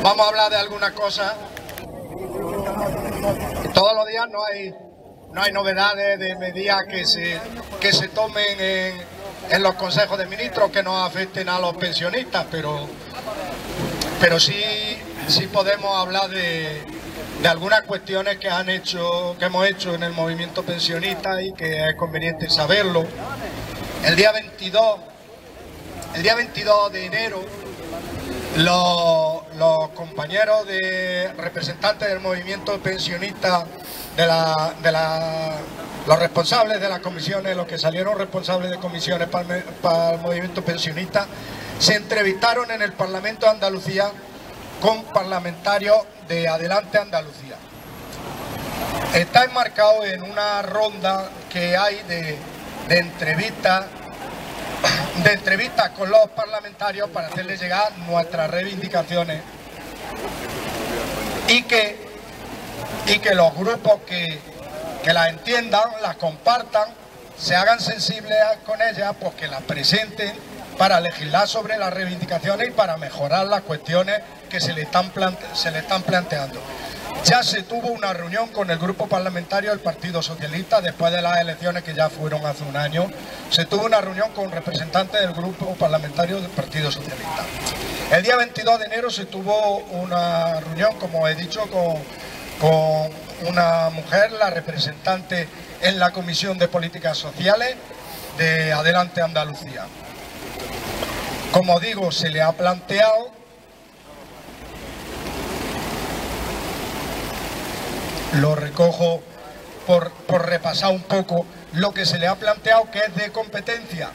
vamos a hablar de alguna cosa. Todos los días no hay novedades de medidas que se tomen en los consejos de ministros que no afecten a los pensionistas, pero sí podemos hablar de algunas cuestiones que hemos hecho en el movimiento pensionista y que es conveniente saberlo. El día 22 de enero, los compañeros representantes del movimiento pensionista, los responsables de las comisiones, los que salieron responsables de comisiones para el movimiento pensionista, se entrevistaron en el Parlamento de Andalucía con parlamentarios de Adelante Andalucía. Está enmarcado en una ronda que hay de entrevistas con los parlamentarios para hacerles llegar nuestras reivindicaciones y que los grupos que las entiendan, las compartan, se hagan sensibles con ellas, pues que las presenten para legislar sobre las reivindicaciones y para mejorar las cuestiones que se le están planteando. Ya se tuvo una reunión con el grupo parlamentario del Partido Socialista después de las elecciones que ya fueron hace un año. Se tuvo una reunión con representantes del grupo parlamentario del Partido Socialista. El día 22 de enero se tuvo una reunión, como he dicho, con una mujer, la representante en la Comisión de Políticas Sociales de Adelante Andalucía. Como digo, se le ha planteado, lo recojo por repasar un poco lo que se le ha planteado, que es de competencia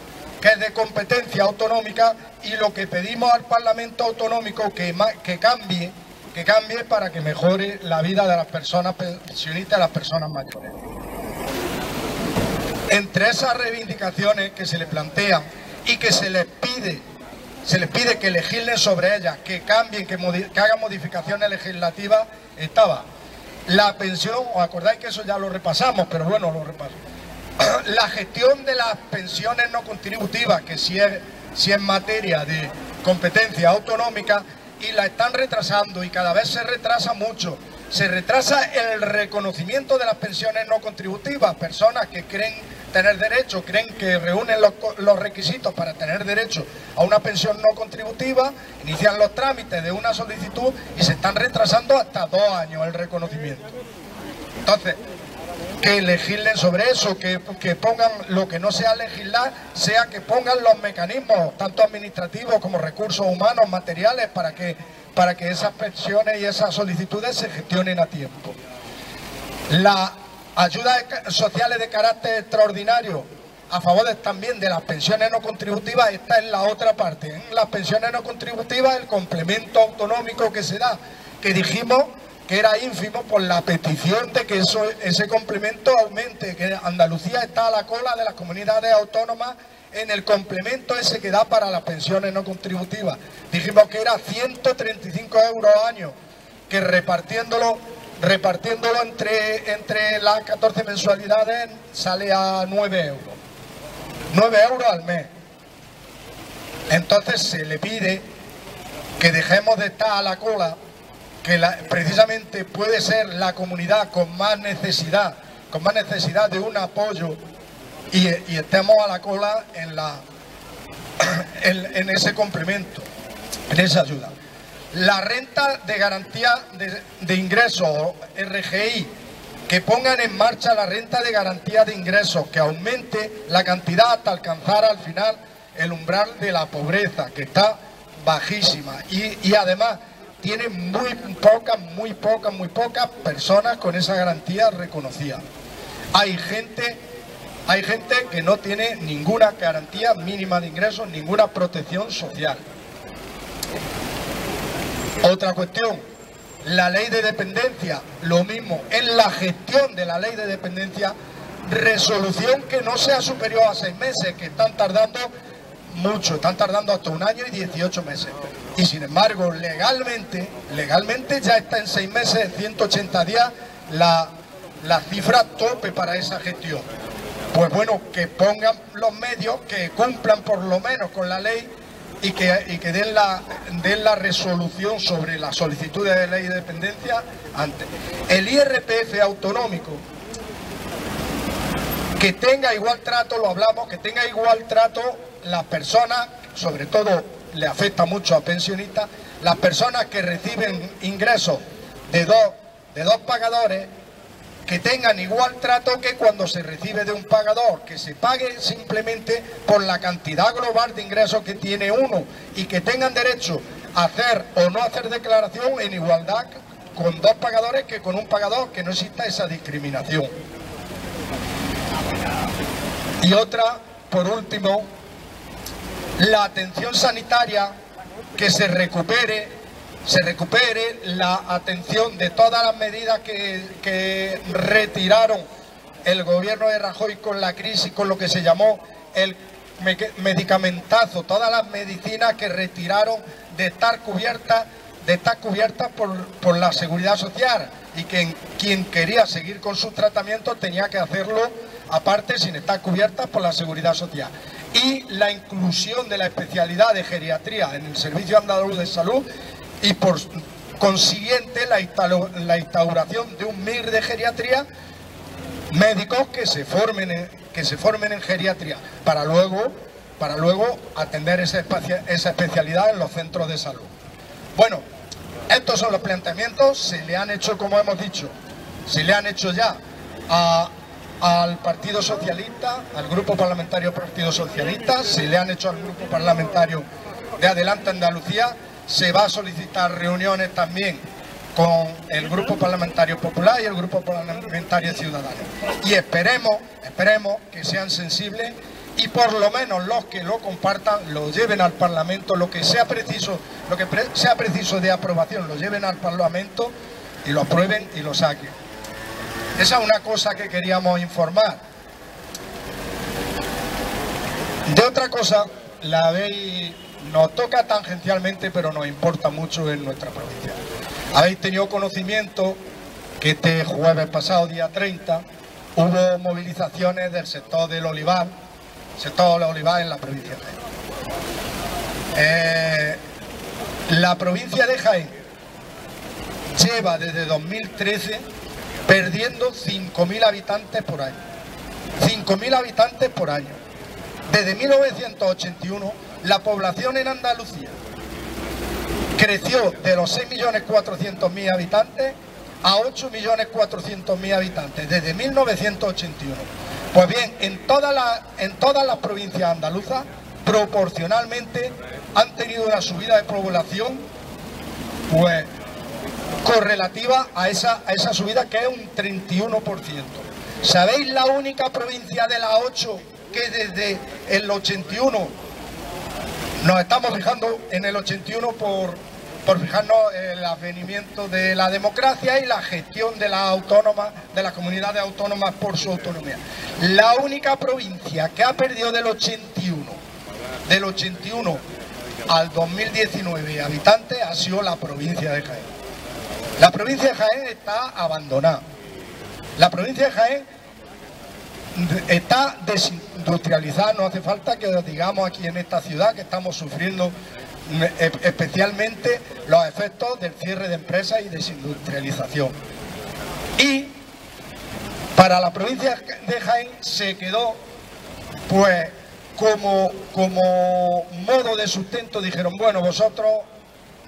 autonómica, y lo que pedimos al Parlamento Autonómico que cambie para que mejore la vida de las personas pensionistas y las personas mayores. Entre esas reivindicaciones que se le plantean y que se les pide que legislen sobre ellas, que cambien, que hagan modificaciones legislativas, estaba la pensión. ¿Os acordáis que eso ya lo repasamos? Pero bueno, lo repaso. La gestión de las pensiones no contributivas, que si es materia de competencia autonómica, y la están retrasando, y cada vez se retrasa mucho. Se retrasa el reconocimiento de las pensiones no contributivas. Personas que creen tener derecho, creen que reúnen los requisitos para tener derecho a una pensión no contributiva, inician los trámites de una solicitud y se están retrasando hasta 2 años el reconocimiento. Entonces, que legislen sobre eso, que pongan lo que no sea legislar, sea que pongan los mecanismos, tanto administrativos como recursos humanos, materiales, para que esas pensiones y esas solicitudes se gestionen a tiempo. Las ayudas sociales de carácter extraordinario a favor también de las pensiones no contributivas, está en la otra parte. En las pensiones no contributivas, el complemento autonómico que se da, que dijimos que era ínfimo, por la petición de que ese complemento aumente, que Andalucía está a la cola de las comunidades autónomas en el complemento ese que da para las pensiones no contributivas. Dijimos que era 135 euros al año, que repartiéndolo entre las 14 mensualidades sale a 9 euros. 9 euros al mes. Entonces se le pide que dejemos de estar a la cola, que precisamente puede ser la comunidad con más necesidad de un apoyo, y estemos a la cola en ese complemento, en esa ayuda. La renta de garantía de ingresos, RGI, que pongan en marcha la renta de garantía de ingresos, que aumente la cantidad hasta alcanzar al final el umbral de la pobreza, que está bajísima, y además tiene muy pocas personas con esa garantía reconocida. Hay gente que no tiene ninguna garantía mínima de ingresos, ninguna protección social. Otra cuestión, la ley de dependencia, lo mismo, en la gestión de la ley de dependencia, resolución que no sea superior a 6 meses, que están tardando mucho, están tardando hasta 1 año y 18 meses. Y sin embargo, legalmente ya está en 6 meses, 180 días, la cifra tope para esa gestión. Pues bueno, que pongan los medios, que cumplan por lo menos con la ley y que den la resolución sobre la solicitud de ley de dependencia antes. El IRPF autonómico, que tenga igual trato, lo hablamos, que tenga igual trato las personas, sobre todo le afecta mucho a pensionistas, las personas que reciben ingresos de dos pagadores, que tengan igual trato que cuando se recibe de un pagador, que se pague simplemente por la cantidad global de ingresos que tiene uno y que tengan derecho a hacer o no hacer declaración en igualdad con dos pagadores que con un pagador, que no exista esa discriminación. Y otra, por último, la atención sanitaria, que se recupere la atención de todas las medidas que retiraron el gobierno de Rajoy con la crisis, con lo que se llamó el medicamentazo, todas las medicinas que retiraron de estar cubiertas por la Seguridad Social, y que quien quería seguir con sus tratamientos tenía que hacerlo aparte sin estar cubiertas por la Seguridad Social. Y la inclusión de la especialidad de geriatría en el Servicio Andaluz de Salud, y por consiguiente la instauración de un MIR de geriatría, médicos que se formen en geriatría para luego atender esa especialidad en los centros de salud. Bueno, estos son los planteamientos. Se le han hecho, como hemos dicho, se le han hecho ya al Partido Socialista, al Grupo Parlamentario Partido Socialista, se le han hecho al Grupo Parlamentario de Adelante Andalucía. Se va a solicitar reuniones también con el Grupo Parlamentario Popular y el Grupo Parlamentario Ciudadano. Y esperemos que sean sensibles y por lo menos los que lo compartan lo lleven al Parlamento, lo que sea preciso de aprobación lo lleven al Parlamento y lo aprueben y lo saquen. Esa es una cosa que queríamos informar. De otra cosa, nos toca tangencialmente, pero nos importa mucho en nuestra provincia. Habéis tenido conocimiento que este jueves pasado, día 30, hubo movilizaciones del sector del olivar, en la provincia de Jaén. La provincia de Jaén lleva desde 2013 perdiendo 5.000 habitantes por año. 5.000 habitantes por año. Desde 1981, la población en Andalucía creció de los 6.400.000 habitantes a 8.400.000 habitantes, desde 1981. Pues bien, en todas las provincias andaluzas, proporcionalmente, han tenido una subida de población, pues, correlativa a esa subida, que es un 31%. ¿Sabéis la única provincia de las 8 que desde el 81, nos estamos fijando en el 81 por fijarnos en el advenimiento de la democracia y la gestión de las comunidades autónomas por su autonomía? La única provincia que ha perdido del 81 al 2019 habitantes ha sido la provincia de Jaén. La provincia de Jaén está abandonada. La provincia de Jaén está desindustrializada. No hace falta que os digamos aquí en esta ciudad que estamos sufriendo especialmente los efectos del cierre de empresas y desindustrialización. Y para la provincia de Jaén se quedó, pues, como modo de sustento. Dijeron, bueno, vosotros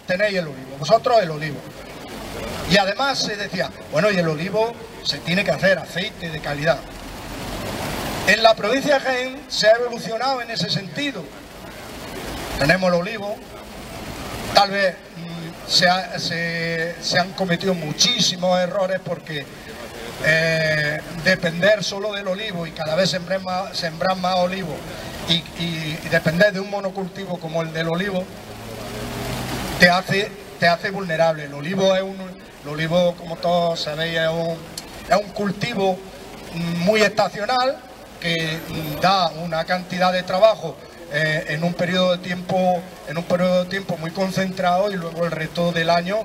tenéis el olivo, vosotros el olivo. Y además se decía, bueno, y el olivo se tiene que hacer aceite de calidad. En la provincia de Jaén se ha evolucionado en ese sentido. Tenemos el olivo, tal vez se han cometido muchísimos errores, porque depender solo del olivo y cada vez sembrar más olivo y depender de un monocultivo como el del olivo te hace vulnerable. El olivo, como todos sabéis, es un cultivo muy estacional que da una cantidad de trabajo en un periodo de tiempo muy concentrado, y luego el resto del año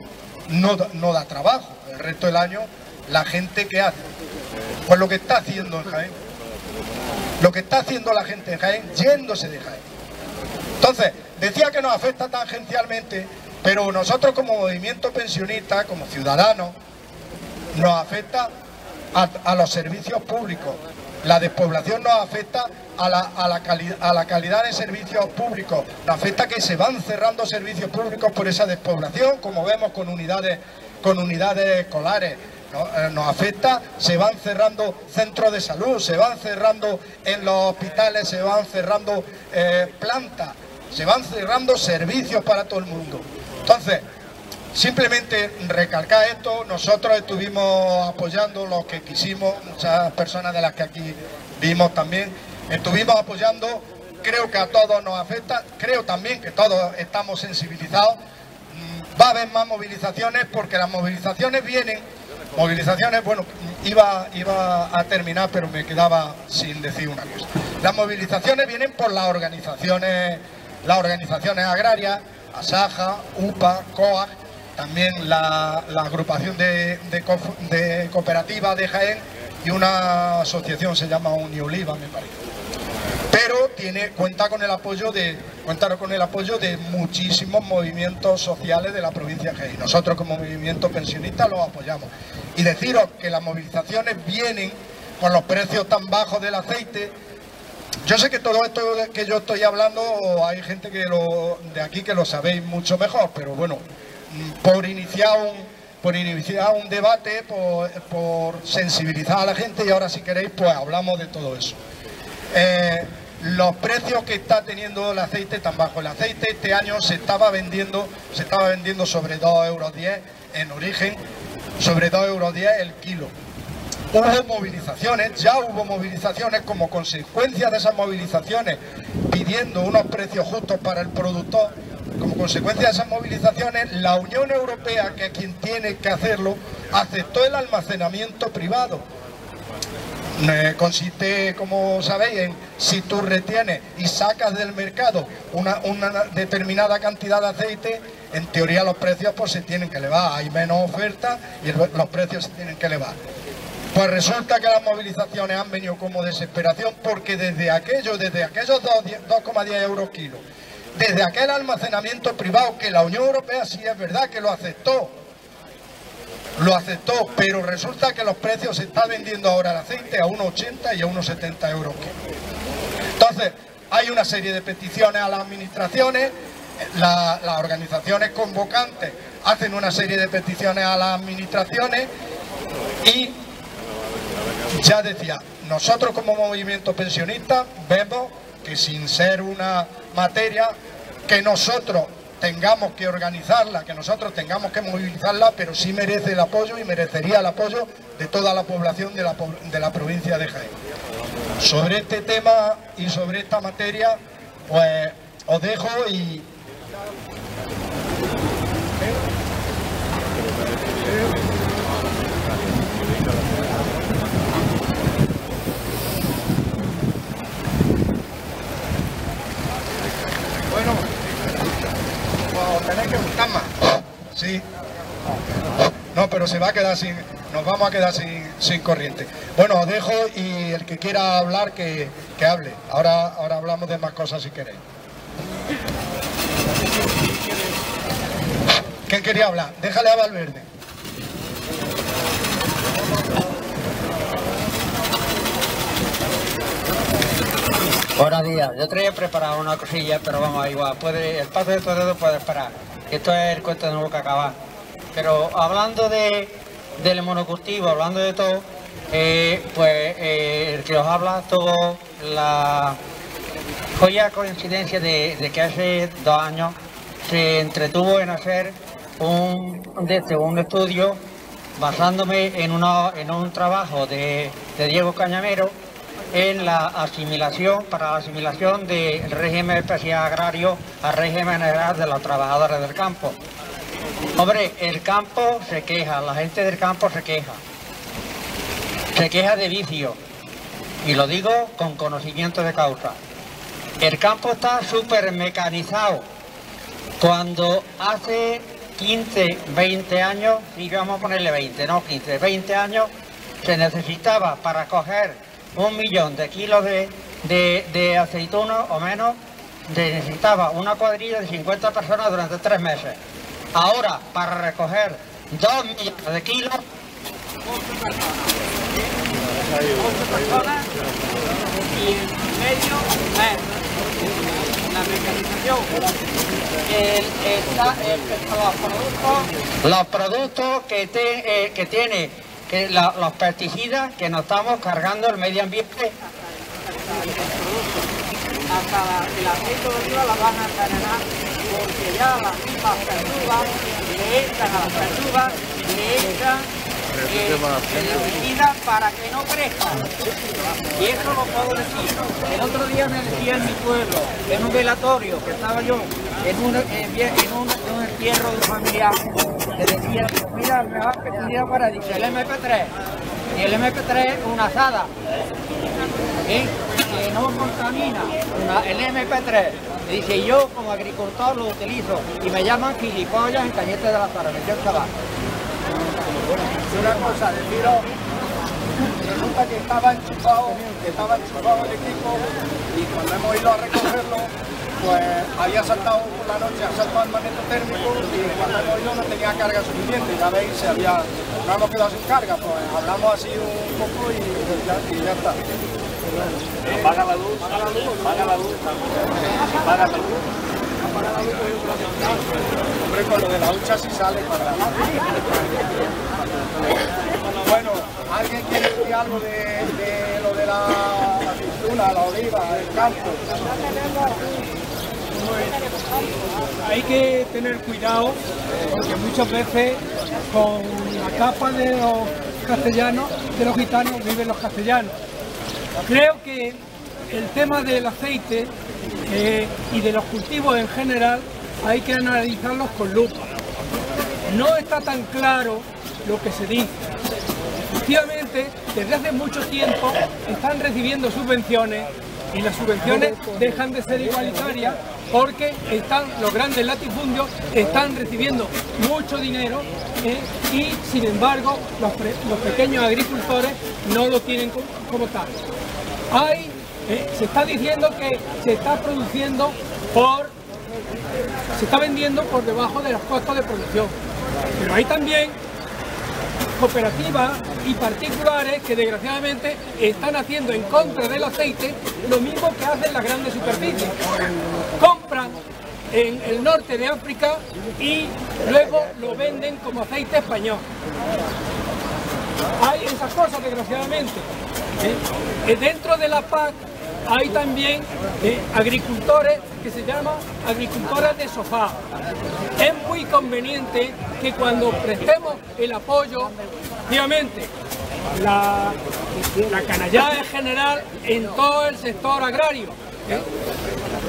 no da trabajo. El resto del año, la gente, ¿qué hace? Pues lo que está haciendo en Jaén, lo que está haciendo la gente en Jaén, yéndose de Jaén. Entonces, decía que nos afecta tangencialmente, pero nosotros como movimiento pensionista, como ciudadanos, nos afecta a los servicios públicos. La despoblación nos afecta a la calidad de servicios públicos, nos afecta que se van cerrando servicios públicos por esa despoblación, como vemos con unidades escolares. Nos afecta, se van cerrando centros de salud, se van cerrando en los hospitales, se van cerrando plantas, se van cerrando servicios para todo el mundo. Entonces, simplemente recalcar esto, nosotros estuvimos apoyando lo que quisimos, muchas personas de las que aquí vimos también, estuvimos apoyando, creo que a todos nos afecta, creo también que todos estamos sensibilizados, va a haber más movilizaciones porque las movilizaciones vienen, bueno, iba a terminar pero me quedaba sin decir una cosa. Las movilizaciones vienen por las organizaciones agrarias, ASAJA, UPA, COAG, también la agrupación de cooperativas de Jaén y una asociación se llama Unioliva, me parece. Pero cuenta con el apoyo de muchísimos movimientos sociales de la provincia de Jaén. Nosotros como movimiento pensionista los apoyamos. Y deciros que las movilizaciones vienen con los precios tan bajos del aceite. Yo sé que todo esto que yo estoy hablando hay gente de aquí que lo sabéis mucho mejor, pero bueno, por iniciar un debate, por sensibilizar a la gente, y ahora si queréis pues hablamos de todo eso. Los precios que está teniendo el aceite tan bajo. El aceite este año se estaba vendiendo sobre 2,10 euros en origen, sobre 2,10 euros el kilo. Ya hubo movilizaciones como consecuencia de esas movilizaciones, pidiendo unos precios justos para el productor. Como consecuencia de esas movilizaciones, la Unión Europea, que es quien tiene que hacerlo, aceptó el almacenamiento privado. Consiste, como sabéis, en si tú retienes y sacas del mercado una determinada cantidad de aceite, en teoría los precios pues se tienen que elevar, hay menos oferta y los precios se tienen que elevar. Pues resulta que las movilizaciones han venido como desesperación, porque desde aquellos 2,10 euros kilo, desde aquel almacenamiento privado, que la Unión Europea sí es verdad que lo aceptó, pero resulta que los precios se están vendiendo ahora el aceite a 1,80 y a 1,70 euros kilo. Entonces, hay una serie de peticiones a las administraciones, las organizaciones convocantes hacen una serie de peticiones a las administraciones y ya decía, nosotros como movimiento pensionista vemos que sin ser una materia que nosotros tengamos que organizarla, que nosotros tengamos que movilizarla, pero sí merece el apoyo y merecería el apoyo de toda la población de la provincia de Jaén. Sobre este tema y sobre esta materia, pues os dejo y... Bueno, pues tenéis que buscar más. Sí. No, pero se va a quedar nos vamos a quedar sin corriente. Bueno, os dejo y el que quiera hablar que hable. Ahora hablamos de más cosas si queréis. ¿Quién quería hablar? Déjale a Valverde. Buenos días, yo traía preparado una cosilla, pero vamos, igual, el paso de todo puede esperar. Esto es el cuento de nuevo que acaba. Pero hablando del monocultivo, hablando de todo, el que os habla todo la joya coincidencia de que hace 2 años se entretuvo en hacer un estudio basándome en un trabajo de Diego Cañamero en la asimilación, para la asimilación del régimen especial agrario al régimen general de los trabajadores del campo. Hombre, el campo se queja, la gente del campo se queja de vicio, y lo digo con conocimiento de causa. El campo está súper mecanizado, cuando hace 15, 20 años, y vamos a ponerle 20, no 15, 20 años, se necesitaba para coger 1 millón de kilos de aceituna o menos, necesitaba una cuadrilla de 50 personas durante 3 meses. Ahora, para recoger 2 millones de kilos, 11 personas y en medio la mecanización, los productos que tiene los pesticidas que nos estamos cargando el medio ambiente. Hasta el aceite de oliva la van a envenenar porque ya las mismas perturbas le echan a las perturbas, le echan el herbicida para que no crezcan. Y eso lo puedo decir. El otro día me decía en mi pueblo, en un velatorio, que estaba yo en un entierro de un familiar, que decía, mira, me va a pedir para dice el MP3. Y el MP3 es una asada, que no contamina, el MP3. Dice, yo como agricultor lo utilizo y me llaman gilipollas en Cañete de la Zara, me dio el chaval. Una cosa, deciros, resulta que estaba enchufado el equipo y cuando hemos ido a recogerlo, pues había saltado por la noche, ha saltado el magneto térmico y cuando hemos ido no tenía carga suficiente, ya veis, no hemos quedado sin carga, pues hablamos así un poco y ya está. Apaga la luz, apaga la luz, apaga la luz. Apaga la luz. Hombre, con lo de la hucha sí sale para la... Bueno, ¿alguien quiere decir algo de lo de la aceituna, la oliva, el campo? Hay que tener cuidado porque muchas veces con la capa de los castellanos, de los gitanos, viven los castellanos. Creo que el tema del aceite y de los cultivos en general hay que analizarlos con lupa. No está tan claro lo que se dice. Efectivamente, desde hace mucho tiempo están recibiendo subvenciones y las subvenciones dejan de ser igualitarias porque los grandes latifundios están recibiendo mucho dinero y sin embargo los pequeños agricultores no lo tienen como tal. Se está diciendo que se está vendiendo por debajo de los costos de producción, pero hay también cooperativas y particulares que desgraciadamente están haciendo en contra del aceite lo mismo que hacen las grandes superficies. Compran en el norte de África y luego lo venden como aceite español. Hay esas cosas desgraciadamente. Dentro de la PAC hay también agricultores que se llaman agricultores de sofá. Es muy conveniente que cuando prestemos el apoyo, obviamente, la canallada en general en todo el sector agrario.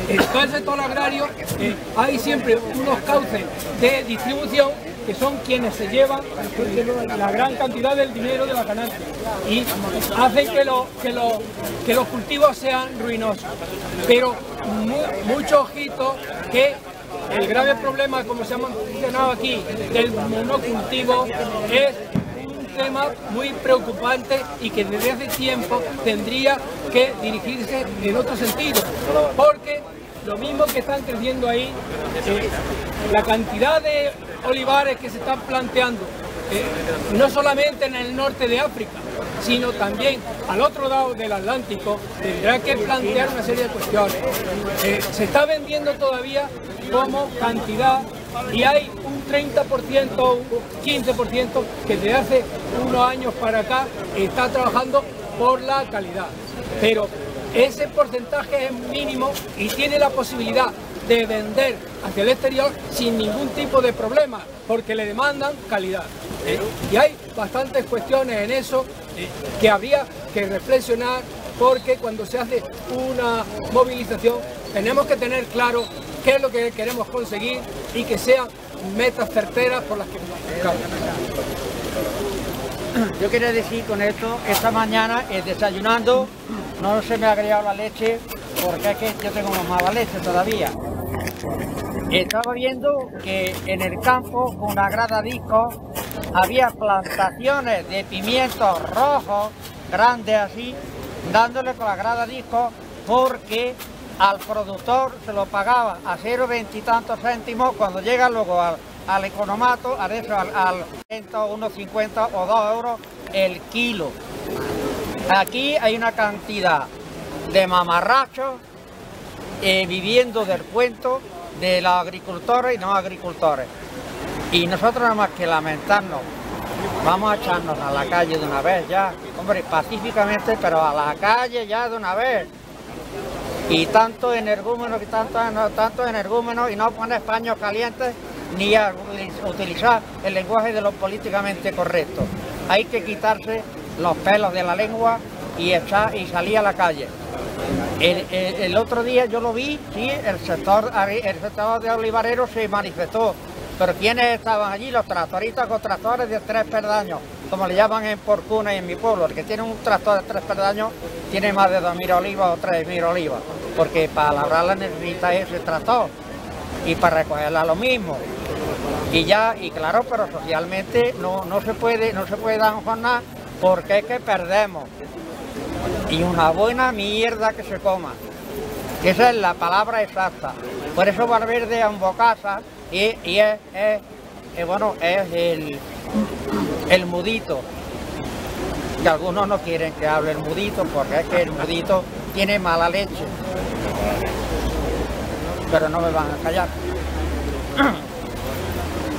En todo el sector agrario hay siempre unos cauces de distribución que son quienes se llevan la gran cantidad del dinero de la ganancia y hacen que los cultivos sean ruinosos. Pero mucho ojito que el grave problema, como se ha mencionado aquí, del monocultivo es un tema muy preocupante y que desde hace tiempo tendría que dirigirse en otro sentido, porque lo mismo que están creciendo ahí, la cantidad de olivares que se están planteando, no solamente en el norte de África, sino también al otro lado del Atlántico, tendrá que plantear una serie de cuestiones. Se está vendiendo todavía como cantidad y hay un 30%, un 15% que desde hace unos años para acá está trabajando por la calidad. Pero ese porcentaje es mínimo y tiene la posibilidad de vender hacia el exterior sin ningún tipo de problema, porque le demandan calidad. Y hay bastantes cuestiones en eso que habría que reflexionar, porque cuando se hace una movilización tenemos que tener claro qué es lo que queremos conseguir y que sean metas certeras por las que buscamos. Yo quería decir con esto, esta mañana desayunando, no se me ha agregado la leche porque es que yo tengo mala leche todavía. Estaba viendo que en el campo, con una grada disco, había plantaciones de pimientos rojos, grandes así, dándole con la grada disco porque al productor se lo pagaba a 0,20 y tantos céntimos, cuando llega luego al economato, al 1,50 o 2 euros el kilo. Aquí hay una cantidad de mamarrachos viviendo del cuento de los agricultores y no agricultores. Y nosotros nada más que lamentarnos, vamos a echarnos a la calle de una vez ya, hombre, pacíficamente, pero a la calle ya de una vez. Y tanto energúmenos y no poner paños calientes ni a utilizar el lenguaje de lo políticamente correcto. Hay que quitarse los pelos de la lengua y salir a la calle. El otro día yo lo vi, sí, el sector de olivareros se manifestó, pero ¿quiénes estaban allí? Los tractoristas con tractores de 3 perdaños, como le llaman en Porcuna y en mi pueblo. El que tiene un tractor de 3 perdaños tiene más de 2.000 olivas o 3.000 olivas, porque para labrarla necesita ese tractor y para recogerla lo mismo. Y claro, pero socialmente no se puede dar jornada porque es que perdemos. Y una buena mierda que se coma. Esa es la palabra exacta. Por eso Valverde a un bocasa es el mudito. Que algunos no quieren que hable el mudito porque es que el mudito tiene mala leche. Pero no me van a callar.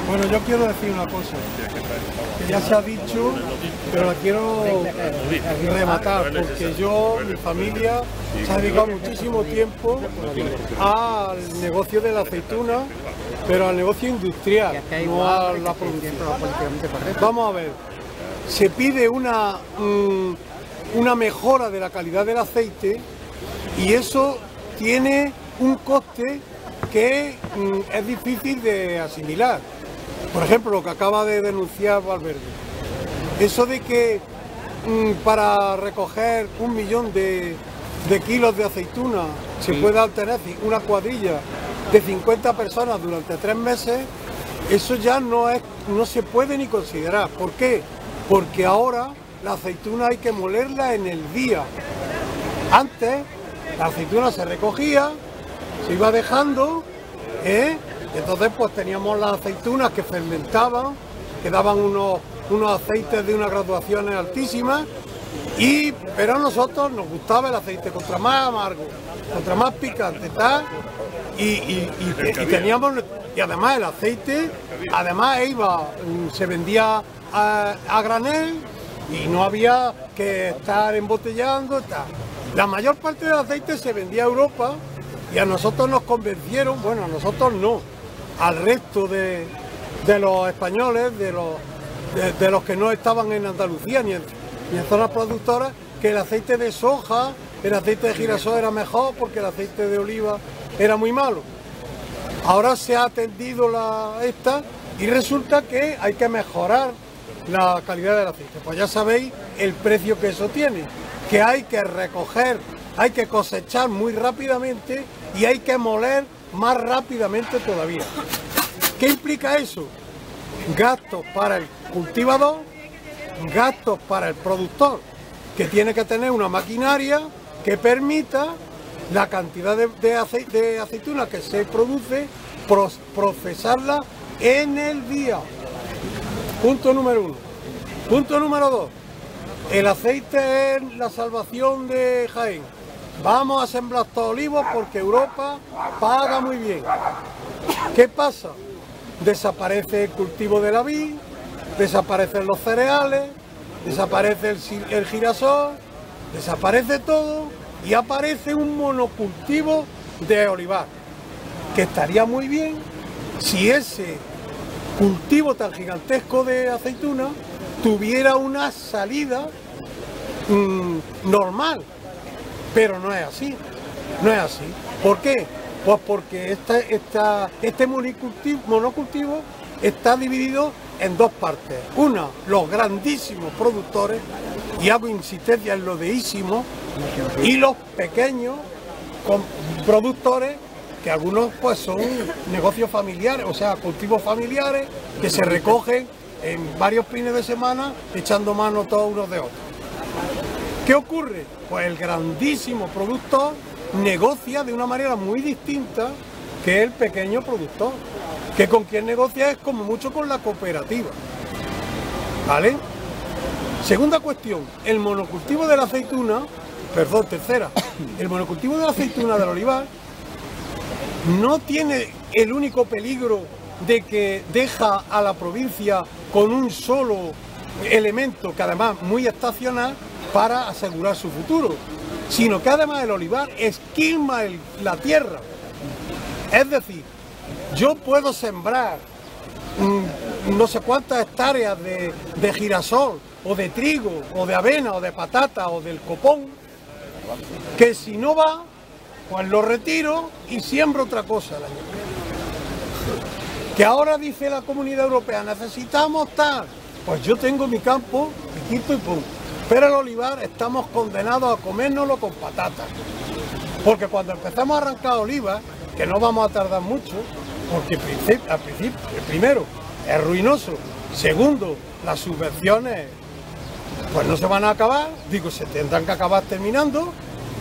Bueno, yo quiero decir una cosa, que ya se ha dicho, pero la quiero rematar, porque mi familia se ha dedicado muchísimo tiempo al negocio de la aceituna, pero al negocio industrial, no a la producción. Vamos a ver, se pide una mejora de la calidad del aceite y eso tiene un coste que es difícil de asimilar. Por ejemplo, lo que acaba de denunciar Valverde. Eso de que para recoger 1 millón de kilos de aceituna se pueda obtener una cuadrilla de 50 personas durante 3 meses, eso ya no se puede ni considerar. ¿Por qué? Porque ahora la aceituna hay que molerla en el día. Antes la aceituna se recogía, se iba dejando, entonces pues teníamos las aceitunas que fermentaban, que daban unos aceites de unas graduaciones altísimas, pero a nosotros nos gustaba el aceite, contra más amargo, contra más picante, tal, y teníamos, y además el aceite, se vendía a granel y no había que estar embotellando, tal. La mayor parte del aceite se vendía a Europa y a nosotros nos convencieron, bueno, a nosotros no, al resto de los españoles, de los que no estaban en Andalucía ni en zonas productoras, que el aceite de soja, el aceite de girasol era mejor porque el aceite de oliva era muy malo. Ahora se ha atendido y resulta que hay que mejorar la calidad del aceite. Pues ya sabéis el precio que eso tiene, que hay que recoger, hay que cosechar muy rápidamente y hay que moler más rápidamente todavía. ¿Qué implica eso? Gastos para el cultivador, gastos para el productor, que tiene que tener una maquinaria que permita la cantidad de aceituna que se produce, procesarla en el día. Punto número 1. Punto número 2. El aceite es la salvación de Jaén. Vamos a sembrar estos olivos porque Europa paga muy bien. ¿Qué pasa? Desaparece el cultivo de la vid, desaparecen los cereales, desaparece el girasol, desaparece todo y aparece un monocultivo de olivar, que estaría muy bien si ese cultivo tan gigantesco de aceituna tuviera una salida normal. Pero no es así, no es así. ¿Por qué? Pues porque este monocultivo está dividido en 2 partes. Una, los grandísimos productores, y hago insistencia en lo deísimo, y los pequeños productores, que algunos pues son negocios familiares, o sea, cultivos familiares, que se recogen en varios fines de semana echando mano todos unos de otros. ¿Qué ocurre? Pues el grandísimo productor negocia de una manera muy distinta que el pequeño productor, que con quien negocia es como mucho con la cooperativa, ¿vale? Segunda cuestión, el monocultivo de la aceituna, perdón, tercera, el monocultivo de la aceituna del olivar no tiene el único peligro de que deja a la provincia con un solo elemento, que además muy estacional, para asegurar su futuro, sino que además el olivar esquilma la tierra. Es decir, yo puedo sembrar no sé cuántas hectáreas de girasol, o de trigo, o de avena, o de patata, o del copón, que si no va, pues lo retiro y siembro otra cosa el año que viene. Que ahora dice la Comunidad Europea, necesitamos tal, pues yo tengo mi campo, mi quito y pum. Pero el olivar estamos condenados a comérnoslo con patatas. Porque cuando empezamos a arrancar olivas, que no vamos a tardar mucho, porque al principio, primero, es ruinoso. Segundo, las subvenciones pues no se van a acabar, digo, se tendrán que acabar terminando,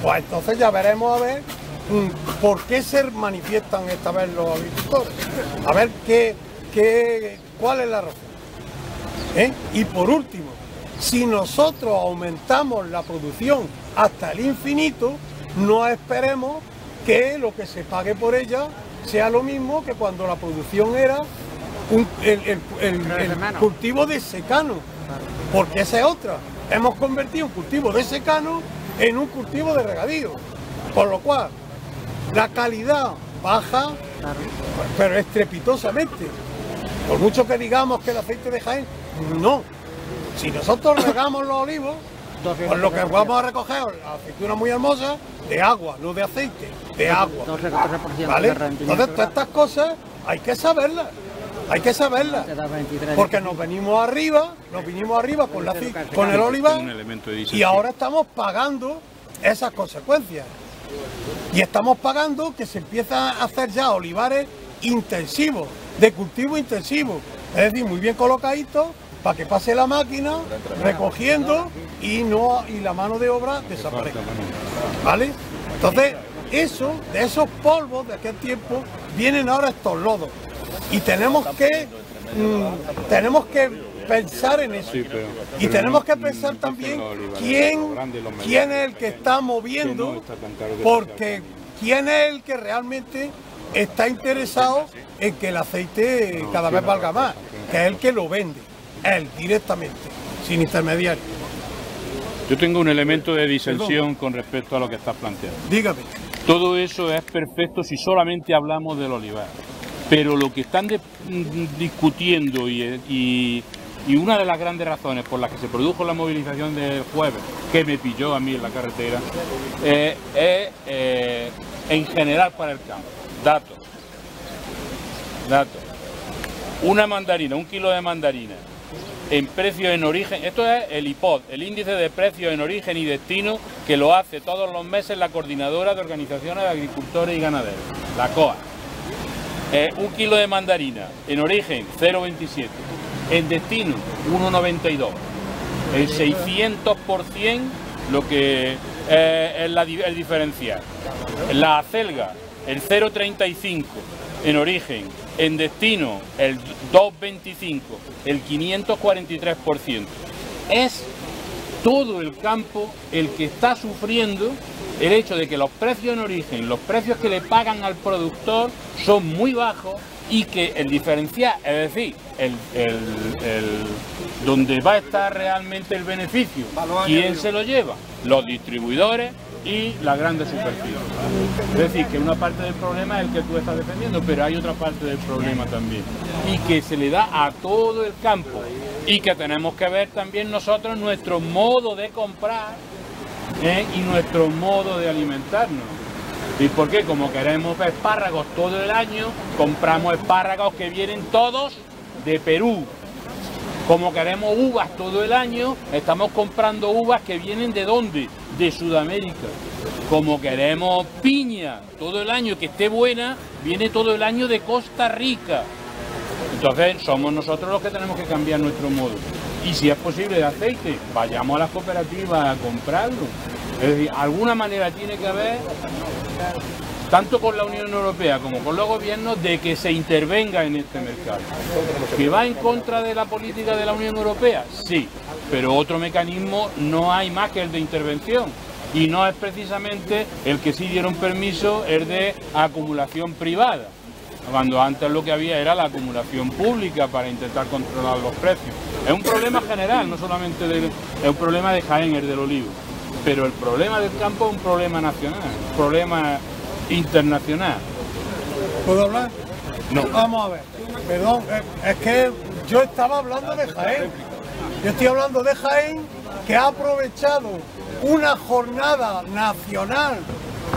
pues entonces ya veremos a ver por qué se manifiestan esta vez los agricultores. A ver cuál es la razón. Y por último, si nosotros aumentamos la producción hasta el infinito, no esperemos que lo que se pague por ella sea lo mismo que cuando la producción era el cultivo de secano, porque esa es otra. Hemos convertido un cultivo de secano en un cultivo de regadío, con lo cual la calidad baja, pero estrepitosamente. Por mucho que digamos que el aceite de Jaén, no. Si nosotros regamos los olivos, pues lo que vamos a recoger es la aceituna muy hermosa de agua, no de aceite, de agua. ¿Vale? Entonces todas estas cosas hay que saberlas. Hay que saberlas, porque nos vinimos arriba con el olivar y ahora estamos pagando esas consecuencias. Y estamos pagando que se empieza a hacer ya olivares intensivos, de cultivo intensivo, es decir, muy bien colocaditos para que pase la máquina recogiendo y la mano de obra desaparezca. ¿Vale? Entonces, de esos polvos de aquel tiempo vienen ahora estos lodos. Y tenemos que pensar en eso. Y tenemos que pensar también quién es el que está moviendo, porque quién es el que realmente está interesado en que el aceite cada vez valga más, que es el que lo vende, él directamente, sin intermediario. Yo tengo un elemento de disensión con respecto a lo que estás planteando. Dígame. Todo eso es perfecto si solamente hablamos del olivar. Pero lo que están discutiendo y una de las grandes razones por las que se produjo la movilización del jueves, que me pilló a mí en la carretera, es en general para el campo. Datos. Una mandarina, 1 kilo de mandarina, en precio en origen, esto es el IPOD, el índice de precios en origen y destino, que lo hace todos los meses la Coordinadora de Organizaciones de Agricultores y Ganaderos, la COA. 1 kilo de mandarina, en origen 0,27, en destino 1,92, el 600% lo que es el diferencial. La acelga, el 0,35, en origen, en destino el 2,25, el 543%. Es todo el campo el que está sufriendo el hecho de que los precios en origen, los precios que le pagan al productor son muy bajos y que el diferencial, es decir, donde va a estar realmente el beneficio, ¿quién se lo lleva? Los distribuidores y las grandes superficies. Es decir, que una parte del problema es el que tú estás defendiendo, pero hay otra parte del problema también, y que se le da a todo el campo, y que tenemos que ver también nosotros nuestro modo de comprar y nuestro modo de alimentarnos. ¿Y por qué? Como queremos espárragos todo el año, compramos espárragos que vienen todos de Perú. Como queremos uvas todo el año, estamos comprando uvas que vienen ¿de dónde? De Sudamérica. Como queremos piña todo el año que esté buena, viene todo el año de Costa Rica. Entonces somos nosotros los que tenemos que cambiar nuestro modo. Y si es posible de aceite, vayamos a las cooperativas a comprarlo. Es decir, alguna manera tiene que haber, tanto con la Unión Europea como con los gobiernos, de que se intervenga en este mercado. ¿Que va en contra de la política de la Unión Europea? Sí, pero otro mecanismo no hay más que el de intervención. Y no es precisamente el que sí dieron permiso, el de acumulación privada, cuando antes lo que había era la acumulación pública para intentar controlar los precios. Es un problema general, no solamente es un problema de Jaén, el del olivo, pero el problema del campo es un problema nacional, un problema internacional. ¿Puedo hablar? No. Vamos a ver, perdón, es que yo estaba hablando de Jaén. Yo estoy hablando de Jaén, que ha aprovechado una jornada nacional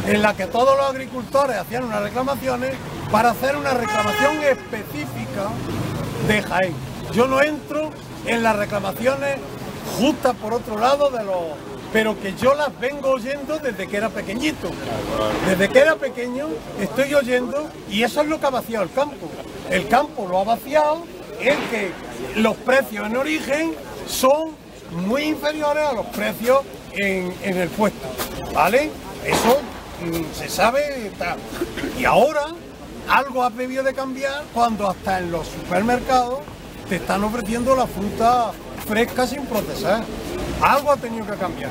en la que todos los agricultores hacían unas reclamaciones para hacer una reclamación específica de Jaén. Yo no entro en las reclamaciones justas por otro lado pero que yo las vengo oyendo desde que era pequeñito. Desde que era pequeño estoy oyendo, y eso es lo que ha vaciado el campo. El campo lo ha vaciado en que los precios en origen son muy inferiores a los precios en el puesto, ¿vale? Eso se sabe tal. Y ahora algo ha debido de cambiar cuando hasta en los supermercados te están ofreciendo la fruta fresca sin procesar. Algo ha tenido que cambiar.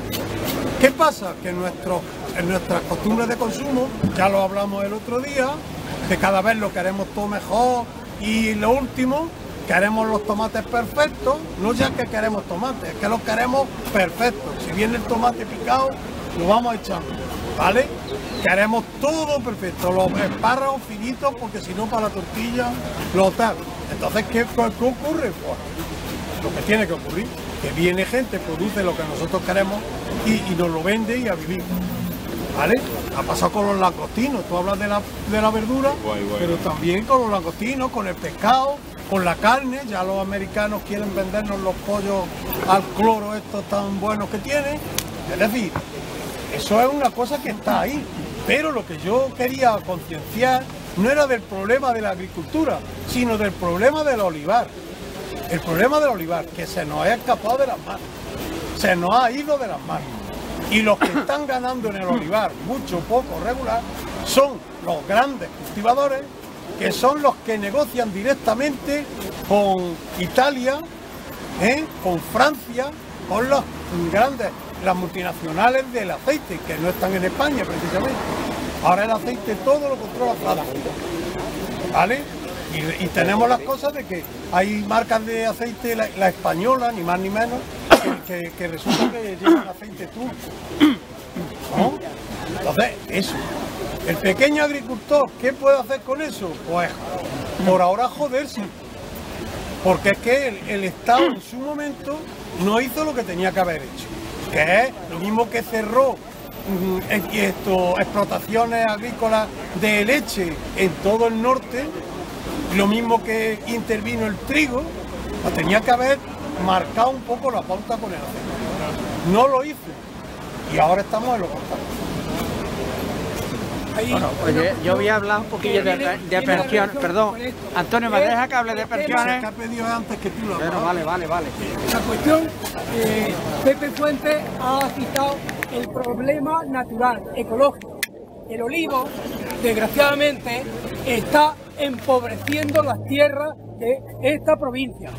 ¿Qué pasa? Que en nuestras costumbres de consumo, ya lo hablamos el otro día, que cada vez lo queremos todo mejor, y lo último, queremos los tomates perfectos, no ya que queremos tomates, es que los queremos perfectos. Si viene el tomate picado, lo vamos echando, ¿vale? Queremos todo perfecto, los espárragos finitos, porque si no para la tortilla, lo tal. Entonces, ¿qué ocurre? Pues lo que tiene que ocurrir, que viene gente, produce lo que nosotros queremos y nos lo vende y a vivir, ¿vale? Ha pasado con los langostinos, tú hablas de la verdura, pero también con los langostinos, con el pescado, con la carne. Ya los americanos quieren vendernos los pollos al cloro estos tan buenos que tienen. Es decir, eso es una cosa que está ahí, pero lo que yo quería concienciar no era del problema de la agricultura, sino del problema del olivar. El problema del olivar, que se nos ha escapado de las manos, se nos ha ido de las manos. Y los que están ganando en el olivar, mucho, poco, regular, son los grandes cultivadores, que son los que negocian directamente con Italia, con Francia, con las multinacionales del aceite, que no están en España precisamente. Ahora el aceite todo lo controla Francia, ¿vale? Y tenemos las cosas de que hay marcas de aceite, la española, ni más ni menos, que resulta que llevan aceite turco, ¿no? Entonces, eso. El pequeño agricultor, ¿qué puede hacer con eso? Pues por ahora joderse. Porque es que el Estado en su momento no hizo lo que tenía que haber hecho. Que es lo mismo que cerró explotaciones agrícolas de leche en todo el norte, lo mismo que intervino el trigo, pues tenía que haber marcado un poco la pauta con el aceite. No lo hizo. Y ahora estamos en lo contrario. Bueno, pues yo voy a hablar un poquillo de pensiones. Perdón, Antonio, ¿me deja que hable de pensiones? Se ha pedido antes que tú lo Bueno, vale. La cuestión, Pepe Fuentes ha citado el problema natural, ecológico. El olivo, desgraciadamente, está empobreciendo las tierras de esta provincia.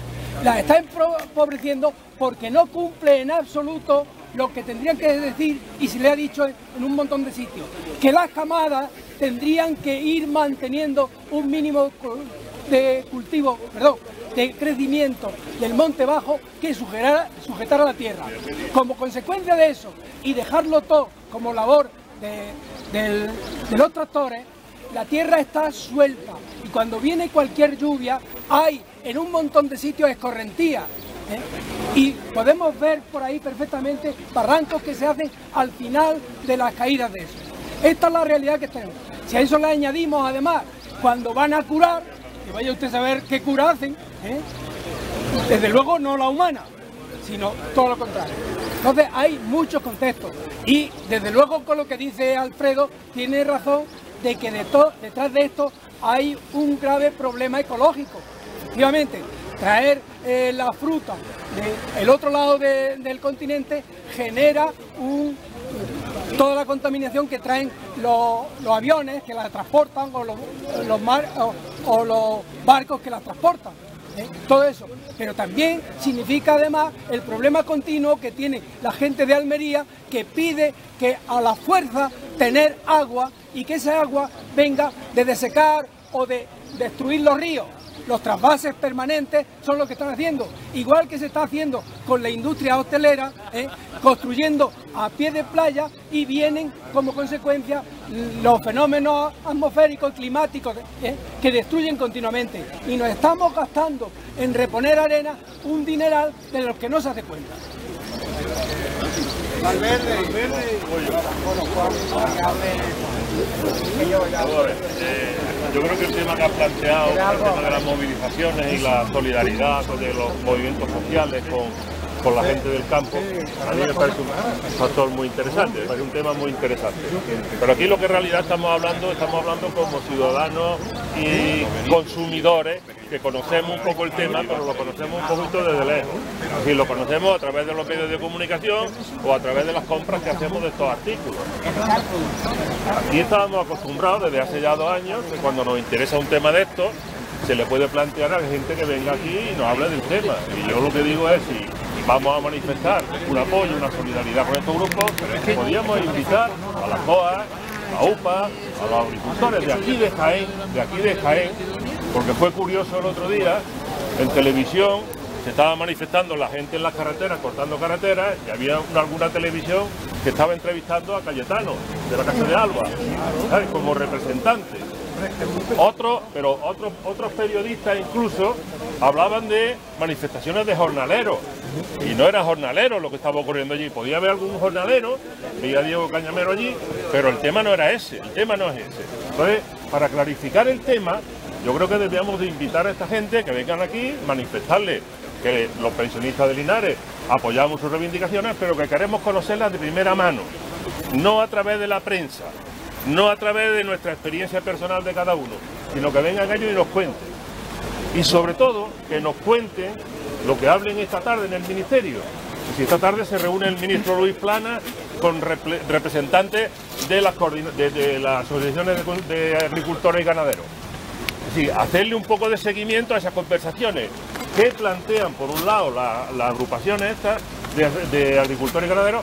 Las está empobreciendo porque no cumple en absoluto lo que tendrían que decir, y se le ha dicho en un montón de sitios, que las camadas tendrían que ir manteniendo un mínimo de cultivo, de crecimiento del monte bajo que sujetara la tierra. Como consecuencia de eso, y dejarlo todo como labor de los tractores, la tierra está suelta, y cuando viene cualquier lluvia hay en un montón de sitios escorrentías, y podemos ver por ahí perfectamente barrancos que se hacen al final de las caídas de eso. Esta es la realidad que tenemos. Si a eso le añadimos además cuando van a curar, que vaya usted a saber qué cura hacen, desde luego no la humana, sino todo lo contrario. Entonces hay muchos contextos, y desde luego con lo que dice Alfredo tiene razón de que detrás de esto hay un grave problema ecológico. Efectivamente, traer la fruta del otro lado del continente genera toda la contaminación que traen los aviones que la transportan o los barcos que la transportan. Todo eso, pero también significa además el problema continuo que tiene la gente de Almería, que pide que a la fuerza tener agua y que esa agua venga de desecar o de destruir los ríos. Los trasvases permanentes son lo que están haciendo, igual que se está haciendo con la industria hostelera, construyendo a pie de playa, y vienen como consecuencia los fenómenos atmosféricos, climáticos, que destruyen continuamente. Y nos estamos gastando en reponer arena un dineral de los que no se hace cuenta. Yo creo que el tema que has planteado, el tema de las movilizaciones y la solidaridad de los movimientos sociales con la gente del campo, a mí me parece un factor muy interesante, me parece un tema muy interesante. Pero aquí lo que en realidad estamos hablando como ciudadanos y consumidores que conocemos un poco el tema, pero lo conocemos un poquito desde lejos. Es decir, lo conocemos a través de los medios de comunicación o a través de las compras que hacemos de estos artículos. Aquí estábamos acostumbrados desde hace ya 2 años que cuando nos interesa un tema de estos, se le puede plantear a la gente que venga aquí y nos hable del tema. Y yo lo que digo es, si vamos a manifestar un apoyo, una solidaridad con estos grupos, podríamos invitar a las COAG, a UPA, a los agricultores de aquí de Jaén, porque fue curioso el otro día, en televisión se estaba manifestando la gente en las carreteras, cortando carreteras, y había alguna televisión que estaba entrevistando a Cayetano, de la Casa de Alba, ¿sabes?, como representante. Otros periodistas incluso hablaban de manifestaciones de jornaleros, y no era jornalero lo que estaba ocurriendo allí. Podía haber algún jornalero, veía a Diego Cañamero allí, pero el tema no era ese, el tema no es ese. Entonces, para clarificar el tema, yo creo que debíamos de invitar a esta gente que vengan aquí, manifestarles que los pensionistas de Linares apoyamos sus reivindicaciones, pero que queremos conocerlas de primera mano, no a través de la prensa, no a través de nuestra experiencia personal de cada uno, sino que vengan ellos y nos cuenten. Y sobre todo, que nos cuenten lo que hablen esta tarde en el Ministerio. Si esta tarde se reúne el ministro Luis Planas con representantes de las asociaciones de agricultores y ganaderos. Es decir, hacerle un poco de seguimiento a esas conversaciones que plantean, por un lado, las agrupaciones estas de agricultores y ganaderos,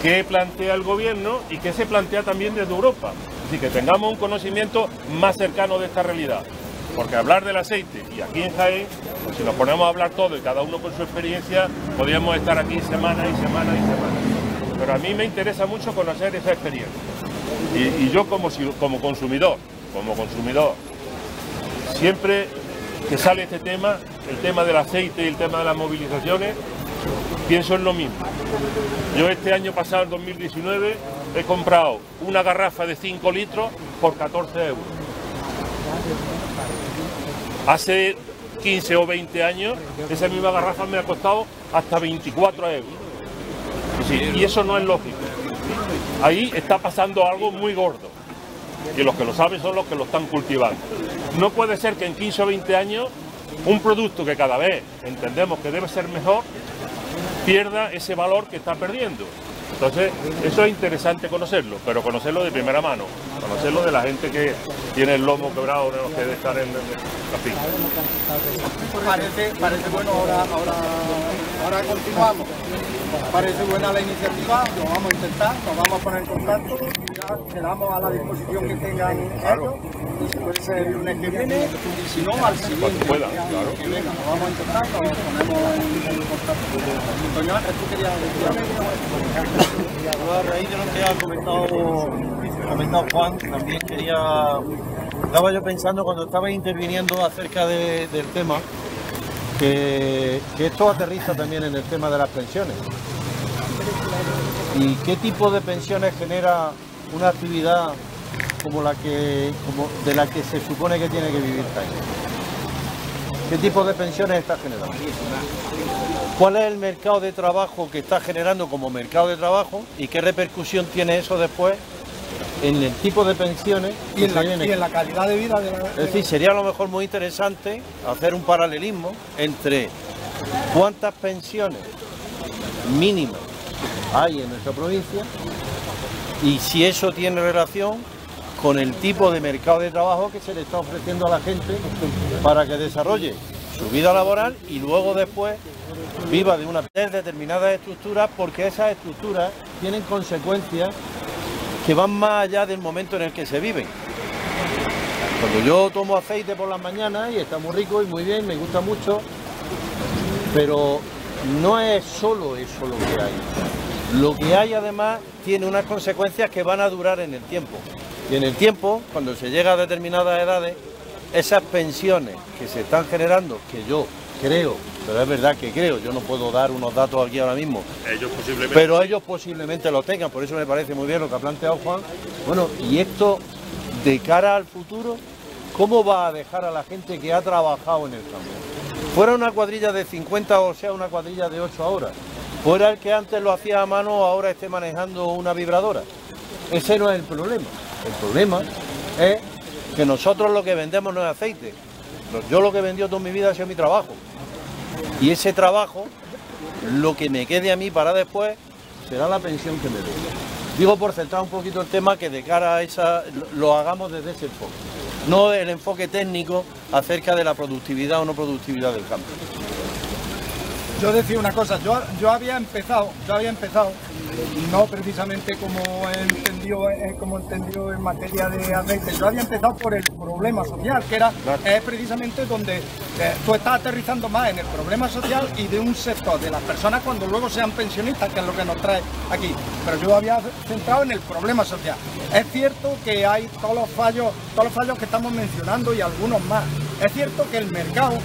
que plantea el gobierno y que se plantea también desde Europa. Es decir, que tengamos un conocimiento más cercano de esta realidad. Porque hablar del aceite, y aquí en Jaén, si nos ponemos a hablar todo y cada uno con su experiencia, podríamos estar aquí semana y semana y semana. Pero a mí me interesa mucho conocer esa experiencia. Y yo como consumidor, siempre que sale este tema, el tema del aceite y el tema de las movilizaciones, pienso en lo mismo. Yo este año pasado, en 2019, he comprado una garrafa de 5 litros por 14 euros. Hace 15 o 20 años, esa misma garrafa me ha costado hasta 24 euros. Y eso no es lógico. Ahí está pasando algo muy gordo. Y los que lo saben son los que lo están cultivando. No puede ser que en 15 o 20 años un producto que cada vez entendemos que debe ser mejor pierda ese valor que está perdiendo. Entonces, eso es interesante conocerlo, pero conocerlo de primera mano, conocerlo de la gente que tiene el lomo quebrado, de los que debe estar en la finca. Parece bueno, ahora continuamos. Parece buena la iniciativa, lo vamos a intentar, nos vamos a poner en contacto, ya quedamos a la disposición que tengan ellos, y si puede ser el lunes que viene, y si no, al siguiente. Cuando puedan, claro. Que venga, nos vamos a intentar, nos ponemos en contacto. Antonio Ángel, ¿tú querías decir algo? A raíz de lo que ha comentado Juan, también estaba yo pensando cuando estaba interviniendo acerca del tema, que esto aterriza también en el tema de las pensiones. ¿Y qué tipo de pensiones genera una actividad de la que se supone que tiene que vivir Jaén? ¿Qué tipo de pensiones está generando? ¿Cuál es el mercado de trabajo que está generando como mercado de trabajo y qué repercusión tiene eso después en el tipo de pensiones y en la calidad de vida de la... Es decir, sería a lo mejor muy interesante hacer un paralelismo entre cuántas pensiones mínimas hay en nuestra provincia y si eso tiene relación con el tipo de mercado de trabajo que se le está ofreciendo a la gente para que desarrolle su vida laboral y luego después viva de una determinadas estructuras, porque esas estructuras tienen consecuencias que van más allá del momento en el que se viven. Cuando yo tomo aceite por las mañanas y está muy rico y muy bien, me gusta mucho, pero no es solo eso lo que hay. Lo que hay además tiene unas consecuencias que van a durar en el tiempo. Y en el tiempo, cuando se llega a determinadas edades, esas pensiones que se están generando, que yo creo, pero es verdad que creo, yo no puedo dar unos datos aquí ahora mismo, pero ellos posiblemente lo tengan, por eso me parece muy bien lo que ha planteado Juan. Bueno, y esto de cara al futuro, ¿cómo va a dejar a la gente que ha trabajado en el campo? Fuera una cuadrilla de 50 o sea una cuadrilla de 8 horas, fuera el que antes lo hacía a mano, ahora esté manejando una vibradora. Ese no es el problema. El problema es que nosotros lo que vendemos no es aceite. Yo lo que he vendido toda mi vida ha sido mi trabajo. Y ese trabajo, lo que me quede a mí para después, será la pensión que me dé. Digo, por centrar un poquito el tema, que de cara a esa lo hagamos desde ese enfoque. No el enfoque técnico acerca de la productividad o no productividad del campo. Yo decía una cosa, yo había empezado, no precisamente como entendió en materia de aceite, yo había empezado por el problema social, que era precisamente donde tú estás aterrizando más en el problema social y de un sector, de las personas cuando luego sean pensionistas, que es lo que nos trae aquí. Pero yo había centrado en el problema social. Es cierto que hay todos los fallos que estamos mencionando y algunos más. Es cierto que el mercado,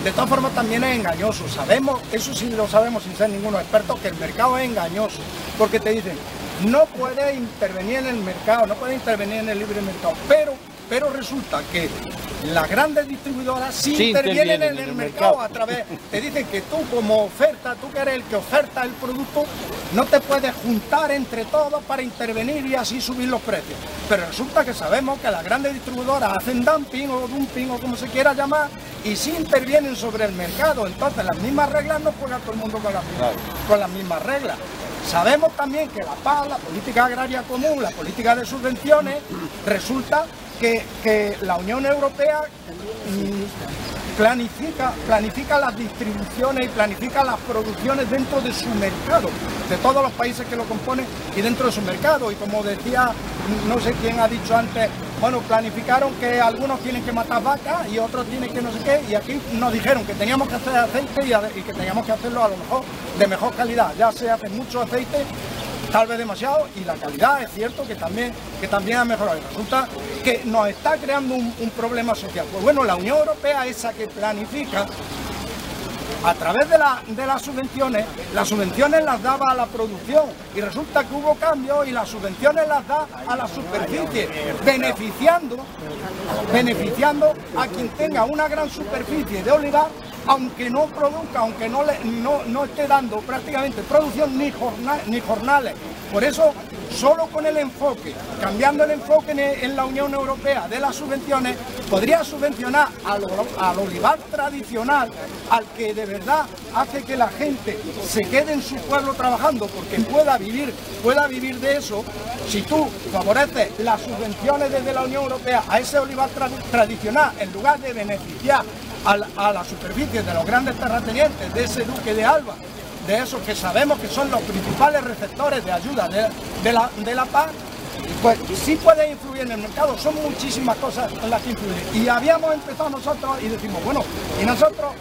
de todas formas, también es engañoso. Sabemos, eso sí lo sabemos sin ser ninguno experto, que el mercado es engañoso. Porque te dicen, no puedes intervenir en el mercado, no puedes intervenir en el libre mercado. Pero resulta que las grandes distribuidoras sí intervienen en el mercado a través. Te dicen que tú como oferta, tú que eres el que oferta el producto, no te puedes juntar entre todos para intervenir y así subir los precios. Pero resulta que sabemos que las grandes distribuidoras hacen dumping o como se quiera llamar, y sí intervienen sobre el mercado. Entonces las mismas reglas no juega todo el mundo con las mismas reglas. Sabemos también que la PAC, la política agraria común, la política de subvenciones, resulta que la Unión Europea planifica las distribuciones y planifica las producciones dentro de su mercado, de todos los países que lo componen y dentro de su mercado. Y como decía, no sé quién ha dicho antes, bueno, planificaron que algunos tienen que matar vacas y otros tienen que no sé qué, y aquí nos dijeron que teníamos que hacer aceite y que teníamos que hacerlo a lo mejor de mejor calidad. Ya se hace mucho aceite, tal vez demasiado, y la calidad es cierto que también ha mejorado. Y resulta que nos está creando un problema social. Pues bueno, la Unión Europea, esa que planifica a través de las subvenciones las daba a la producción, y resulta que hubo cambios y las subvenciones las da a la superficie, beneficiando a quien tenga una gran superficie de olivar, aunque no produzca, aunque no esté dando prácticamente producción ni jornales. Por eso, solo con el enfoque, cambiando el enfoque en la Unión Europea de las subvenciones, podría subvencionar al olivar tradicional, al que de verdad hace que la gente se quede en su pueblo trabajando porque pueda vivir de eso. Si tú favoreces las subvenciones desde la Unión Europea a ese olivar tradicional, en lugar de beneficiar a la superficie de los grandes terratenientes, de ese duque de Alba, de esos que sabemos que son los principales receptores de ayuda de la PAC, pues sí puede influir en el mercado. Son muchísimas cosas en las que influyen. Y habíamos empezado nosotros y decimos, bueno, ¿y nosotros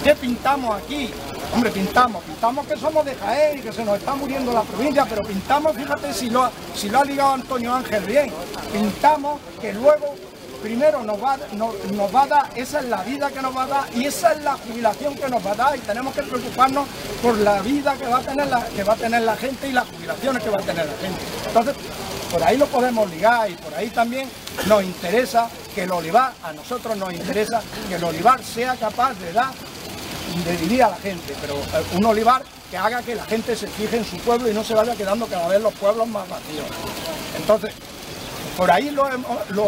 qué pintamos aquí? Hombre, pintamos que somos de Jaén y que se nos está muriendo la provincia, pero pintamos, fíjate si lo ha ligado Antonio Ángel bien, pintamos que luego primero nos va a dar, esa es la vida que nos va a dar y esa es la jubilación que nos va a dar, y tenemos que preocuparnos por la vida que va a tener la gente y las jubilaciones que va a tener la gente. Entonces, por ahí lo podemos ligar, y por ahí también nos interesa que el olivar, a nosotros nos interesa que el olivar sea capaz de vivir a la gente, pero un olivar que haga que la gente se fije en su pueblo y no se vaya quedando cada vez los pueblos más vacíos. Entonces, por ahí lo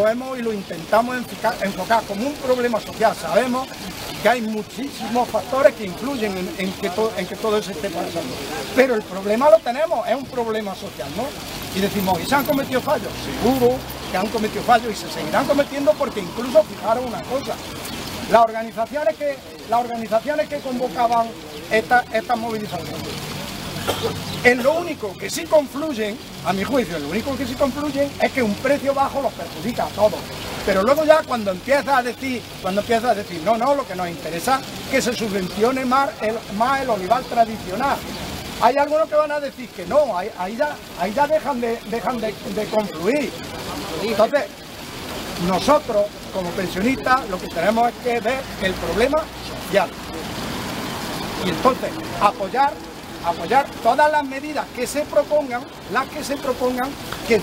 hemos y lo intentamos enfocar como un problema social. Sabemos que hay muchísimos factores que influyen en que todo eso esté pasando. Pero el problema lo tenemos, es un problema social, ¿no? Y decimos, ¿y se han cometido fallos? Seguro que han cometido fallos y se seguirán cometiendo, porque incluso, fijaros una cosa, las organizaciones que convocaban estas movilizaciones, en lo único que sí confluyen, a mi juicio, lo único que sí confluyen es que un precio bajo los perjudica a todos. Pero luego ya cuando empieza a decir, no, lo que nos interesa es que se subvencione más el olivar tradicional. Hay algunos que van a decir que no, ahí ya dejan de confluir. Entonces, nosotros como pensionistas lo que tenemos es que ver el problema social. Y entonces apoyar todas las medidas que se propongan, que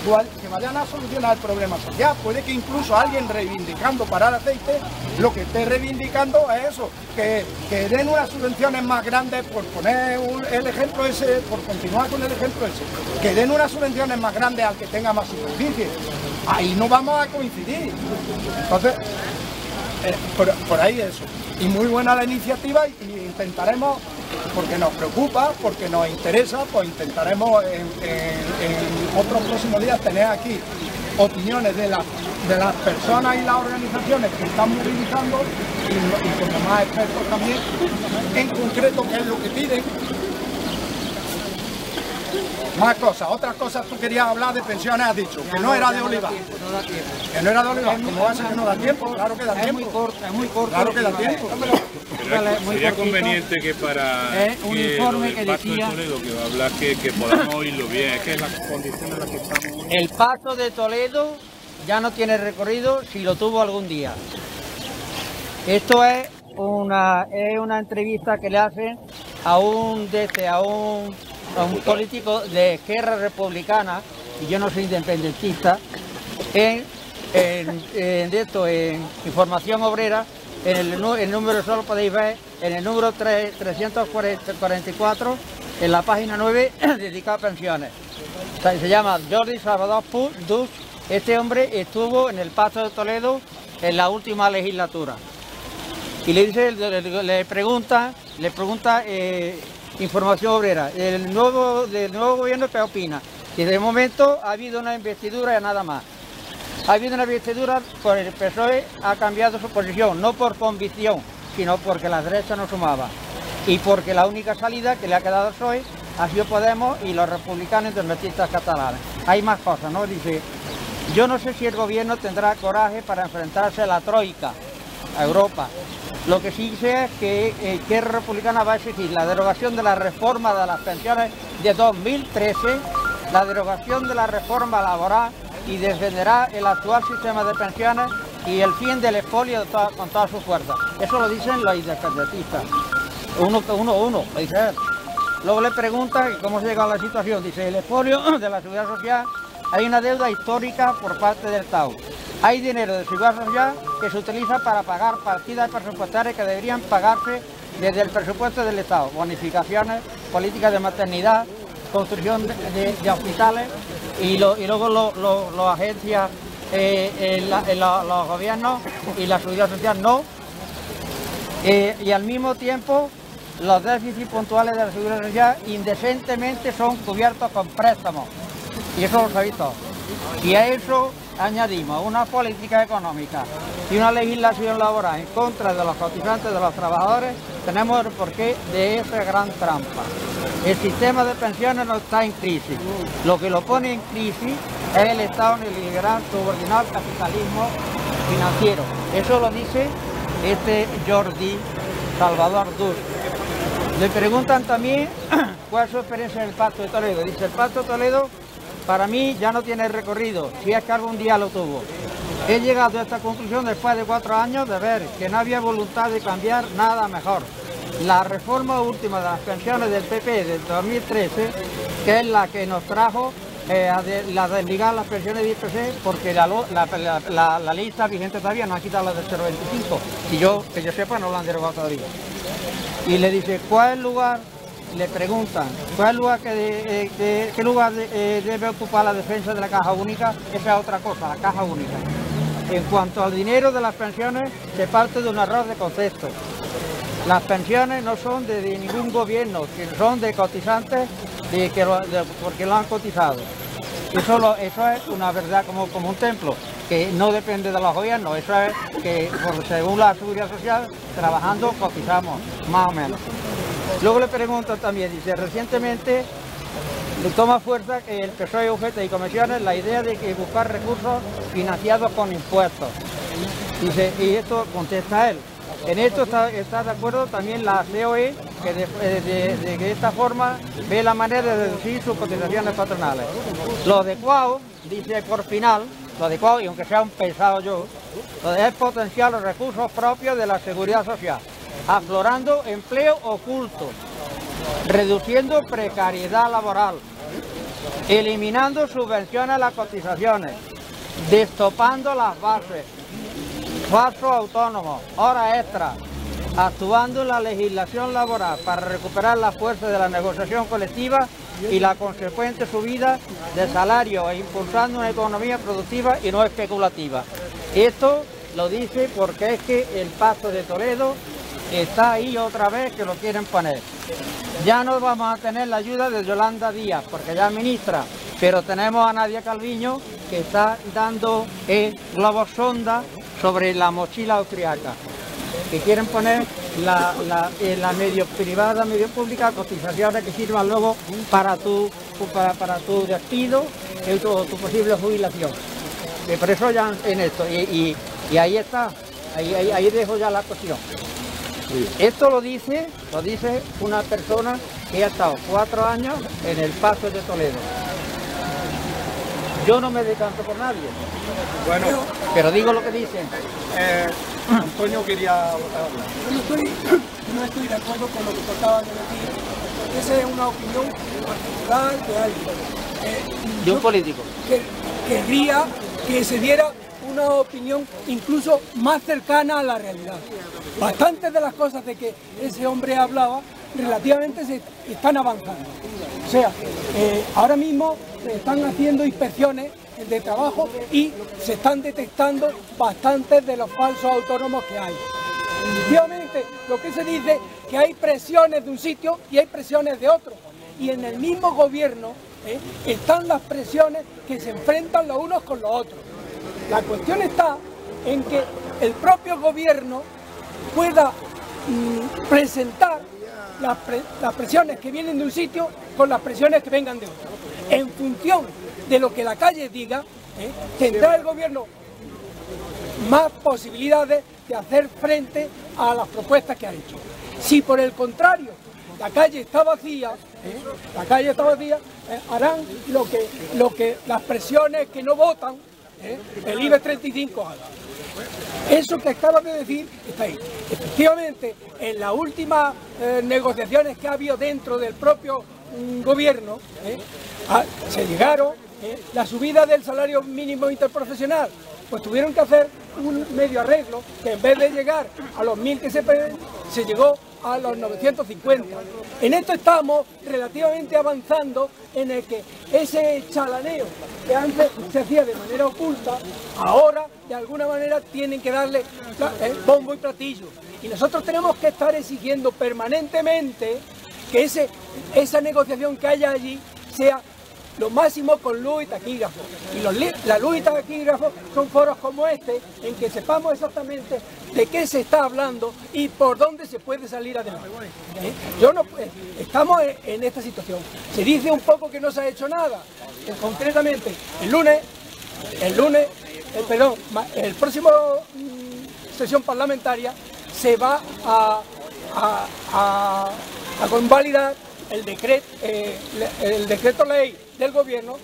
vayan a solucionar el problema social. Puede que incluso alguien reivindicando parar aceite, lo que esté reivindicando es eso, que den unas subvenciones más grandes, por poner el ejemplo ese, por continuar con el ejemplo ese, que den unas subvenciones más grandes al que tenga más superficie. Ahí no vamos a coincidir. Entonces, por ahí eso. Y muy buena la iniciativa, y intentaremos, porque nos preocupa, porque nos interesa, pues intentaremos en otros próximos días tener aquí opiniones de las personas y las organizaciones que están movilizando y como más expertos también, en concreto qué es lo que piden. Más cosas, otras cosas. Tú querías hablar de pensiones, has dicho, que no era de olivar. Que no era de olivar. ¿Cómo va a ser que no da tiempo? Claro que da tiempo. Es muy corto. Claro que da tiempo. Sería conveniente que para un que informe lo que del Pacto decía... de Toledo, que va a hablar, que podamos oírlo bien, es que las condiciones en las que estamos... El Pacto de Toledo ya no tiene recorrido si lo tuvo algún día. Esto es una entrevista que le hacen a un político de Esquerra Republicana, y yo no soy independentista, en Información Obrera, en el número, solo podéis ver, en el número 344, en la página 9, dedicada a pensiones. O sea, se llama Jordi Salvador Dus. Este hombre estuvo en el Pacto de Toledo en la última legislatura. Y le pregunta Información Obrera, del nuevo gobierno, ¿qué opina? Que de momento ha habido una investidura y nada más. Ha habido una investidura porque el PSOE ha cambiado su posición, no por convicción, sino porque la derecha no sumaba. Y porque la única salida que le ha quedado al PSOE ha sido Podemos y los republicanos independentistas catalanes. Hay más cosas, ¿no? Dice, yo no sé si el gobierno tendrá coraje para enfrentarse a la troika, a Europa. Lo que sí sé es que Izquierda Republicana va a exigir la derogación de la reforma de las pensiones de 2013, la derogación de la reforma laboral, y defenderá el actual sistema de pensiones y el fin del expolio con toda su fuerza. Eso lo dicen los independentistas. Uno, lo dice él. Luego le pregunta cómo se llega a la situación. Dice, el expolio de la Seguridad Social, hay una deuda histórica por parte del Estado. Hay dinero de Seguridad Social que se utiliza para pagar partidas presupuestarias que deberían pagarse desde el presupuesto del Estado. Bonificaciones, políticas de maternidad, construcción de hospitales, y luego las agencias, los gobiernos y la Seguridad Social no. Y al mismo tiempo los déficits puntuales de la Seguridad Social indecentemente son cubiertos con préstamos. Y eso lo sabéis todos. Y a eso añadimos una política económica y una legislación laboral en contra de los cotizantes, de los trabajadores. Tenemos el porqué de esa gran trampa. El sistema de pensiones no está en crisis. Lo que lo pone en crisis es el Estado neoliberal subordinado al capitalismo financiero. Eso lo dice este Jordi Salvador Dus. Le preguntan también cuál es su experiencia en el Pacto de Toledo. Dice, el Pacto de Toledo para mí ya no tiene recorrido, si es que algún día lo tuvo. He llegado a esta conclusión después de 4 años de ver que no había voluntad de cambiar nada mejor. La reforma última de las pensiones del PP del 2013, que es la que nos trajo la de ligar las pensiones de IPC, porque la ley está vigente todavía, no han quitado la del 0,25, y que yo sepa no la han derogado todavía. Y le dice, ¿cuál es el lugar? Le preguntan, ¿cuál es el lugar qué lugar debe ocupar la defensa de la caja única? Esa es otra cosa, la caja única. En cuanto al dinero de las pensiones, se parte de un error de concepto. Las pensiones no son de ningún gobierno, sino son de cotizantes porque lo han cotizado. Eso es una verdad como un templo, que no depende de los gobiernos, eso es que según la Seguridad Social, trabajando cotizamos, más o menos. Luego le pregunto también, dice, recientemente le toma fuerza que el PSOE UGT y comisiones la idea de que buscar recursos financiados con impuestos. Dice, y esto contesta él. En esto está de acuerdo también la COE, que de esta forma ve la manera de reducir sus cotizaciones patronales. Lo adecuado, dice por final, lo adecuado, y aunque sea un pesado yo, es potenciar los recursos propios de la Seguridad Social, aflorando empleo oculto, reduciendo precariedad laboral, eliminando subvenciones a las cotizaciones, destopando las bases, falsos autónomos, horas extras, actuando en la legislación laboral para recuperar la fuerza de la negociación colectiva y la consecuente subida de salario e impulsando una economía productiva y no especulativa. Esto lo dice porque es que el Pacto de Toledo está ahí otra vez que lo quieren poner. Ya no vamos a tener la ayuda de Yolanda Díaz porque ya es ministra, pero tenemos a Nadia Calviño que está dando globos sonda sobre la mochila austriaca, que quieren poner la medio privada, medio pública, cotizaciones que sirvan luego para tu despido o tu posible jubilación. Y por eso ya en esto, y ahí está, ahí dejo ya la cuestión. Esto lo dice una persona que ha estado 4 años en el Pacto de Toledo. Yo no me decanto por nadie. Bueno, pero digo lo que dicen. Antonio quería hablar. No estoy de acuerdo con lo que tú acabas de decir. Esa es una opinión particular de alguien. De un político. Querría que se diera una opinión incluso más cercana a la realidad. Bastantes de las cosas de que ese hombre hablaba relativamente se están avanzando. O sea, ahora mismo se están haciendo inspecciones de trabajo y se están detectando bastantes de los falsos autónomos que hay. Efectivamente, lo que se dice que hay presiones de un sitio y hay presiones de otro. Y en el mismo gobierno están las presiones que se enfrentan los unos con los otros. La cuestión está en que el propio gobierno pueda presentar las presiones que vienen de un sitio con las presiones que vengan de otro. En función de lo que la calle diga, tendrá el gobierno más posibilidades de hacer frente a las propuestas que ha hecho. Si por el contrario la calle está vacía, harán lo que las presiones que no votan, el IBEX 35 haga. Eso que acabas de decir está ahí. Efectivamente, en las últimas negociaciones que ha habido dentro del propio gobierno, se llegaron la subida del salario mínimo interprofesional, pues tuvieron que hacer un medio arreglo, que en vez de llegar a los 1000 que se llegó a los 950. En esto estamos relativamente avanzando en el que ese chalaneo que antes se hacía de manera oculta, ahora de alguna manera tienen que darle bombo y platillo. Y nosotros tenemos que estar exigiendo permanentemente que esa negociación que haya allí sea lo máximo con luz y taquígrafo. Y la luz y taquígrafo son foros como este, en que sepamos exactamente de qué se está hablando y por dónde se puede salir adelante. Estamos en esta situación. Se dice un poco que no se ha hecho nada. Concretamente, el próximo sesión parlamentaria se va a convalidar el decreto ley del gobierno.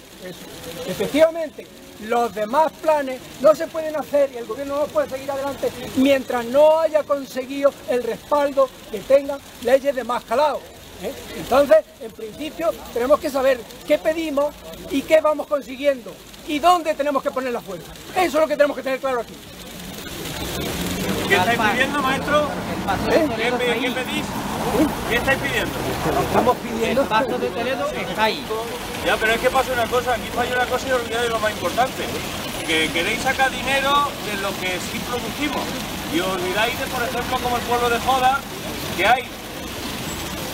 Efectivamente, los demás planes no se pueden hacer y el gobierno no puede seguir adelante mientras no haya conseguido el respaldo que tengan leyes de más calado. Entonces, en principio, tenemos que saber qué pedimos y qué vamos consiguiendo y dónde tenemos que poner la fuerza. Eso es lo que tenemos que tener claro aquí. ¿Qué estáis pidiendo, maestro? ¿Qué pedís? ¿Qué estáis pidiendo? Estamos pidiendo el Pacto de Toledo está ahí. Ya, pero es que pasa una cosa, aquí falla una cosa y olvidáis lo más importante. Que queréis sacar dinero de lo que sí producimos. Y olvidáis de, por ejemplo, como el pueblo de Joda, que hay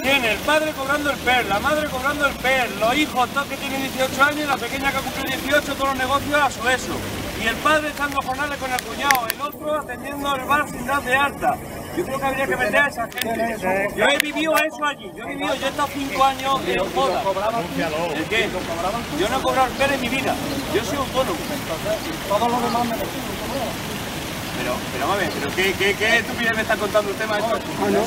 Tiene el padre cobrando el PER, la madre cobrando el PER, los hijos todos que tienen 18 años y la pequeña que ha cumplido 18, todos los negocios a su eso. Y el padre echando jornales con el cuñado, el otro atendiendo el bar sin dar de alta. Yo creo que habría que meter a esa gente. Yo he vivido eso allí, yo he estado 5 años en boda. ¿El qué? Yo no he cobrado el PER en mi vida, yo soy autónomo. Todos los demás me Pero vamos a ver, ¿qué estupidez me está contando usted, maestro?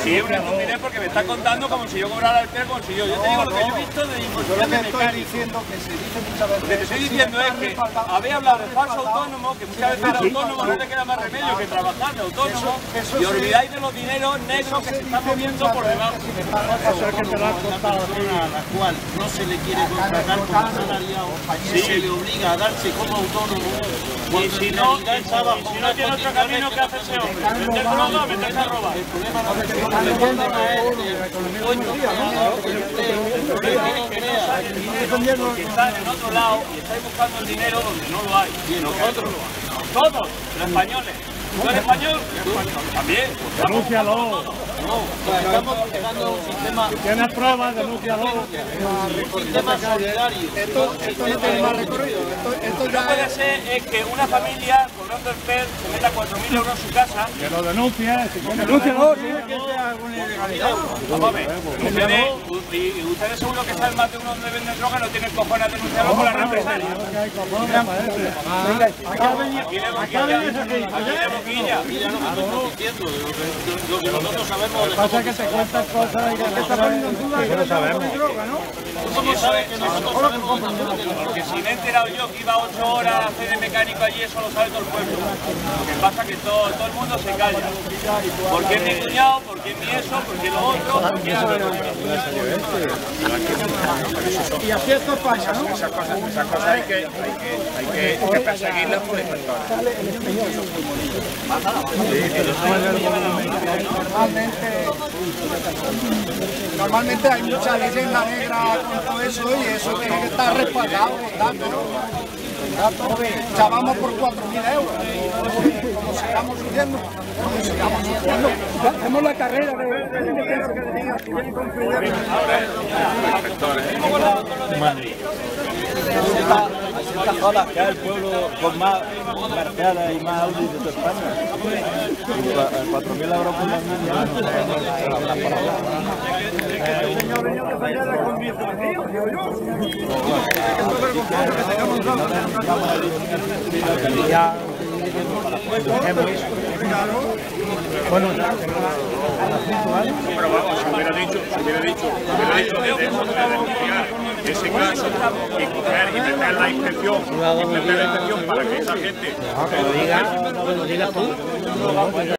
Si es una estupidez porque me está contando como si yo cobrara el PER, como si yo te digo lo que yo he visto de imposición de mecánico. diciendo que se dice muchas veces. Lo que te estoy diciendo es que habéis hablado de falso autónomo, que muchas veces el autónomo no le queda más remedio que trabajar de autónomo, y olvidáis de los dineros negros que se están moviendo por debajo. Eso es que te lo han contado a la cual no se le quiere contratar como asalariado, se le obliga a darse como autónomo. Y si no tiene otro camino que hace ese hombre, vender droga o meterse a robar. El problema no es porque están en otro lado y estáis buscando el dinero donde no lo hay. Y nosotros, todos, los españoles. ¿Tú eres español? También. Denúncialo. estamos dando un sistema. ¿Tienes pruebas? Denúncialo. Un sistema solidario. Esto no tiene más recorrido. Lo que no puede ser es que una familia cobrando el PER se meta 4.000 euros en su casa. Que lo denuncie. Denúncialo, Vamos a ver. Ustedes seguro que saben más de uno donde venden droga, no tienen cojones a denunciarlo por la represalia. Lo que nosotros sabemos de Pasa que te cuentas cosas y que te está poniendo en duda que no sabemos. ¿Cómo sabes que nosotros sabemos? Porque si me he enterado yo que iba 8 horas a hacer de mecánico allí, eso lo sabe todo el pueblo. Lo que pasa es que todo el mundo se calla. Porque es mi cuñado, porque es mi eso, porque lo otro, porque es Y así es España, ¿no? Esas cosas hay que perseguirlas por inspectores. Normalmente hay mucha leyenda negra con todo eso y eso tiene que estar respaldado con datos, ¿no? Chavamos por 4.000 euros. Como sigamos subiendo, Hacemos la carrera esta zona que es el pueblo con más mercadas y más Audi de toda España. 4.000 euros por la Bueno, pero vamos, si hubiera dicho ese caso y coger y meter la inspección para que esa gente... No, que lo digas tú.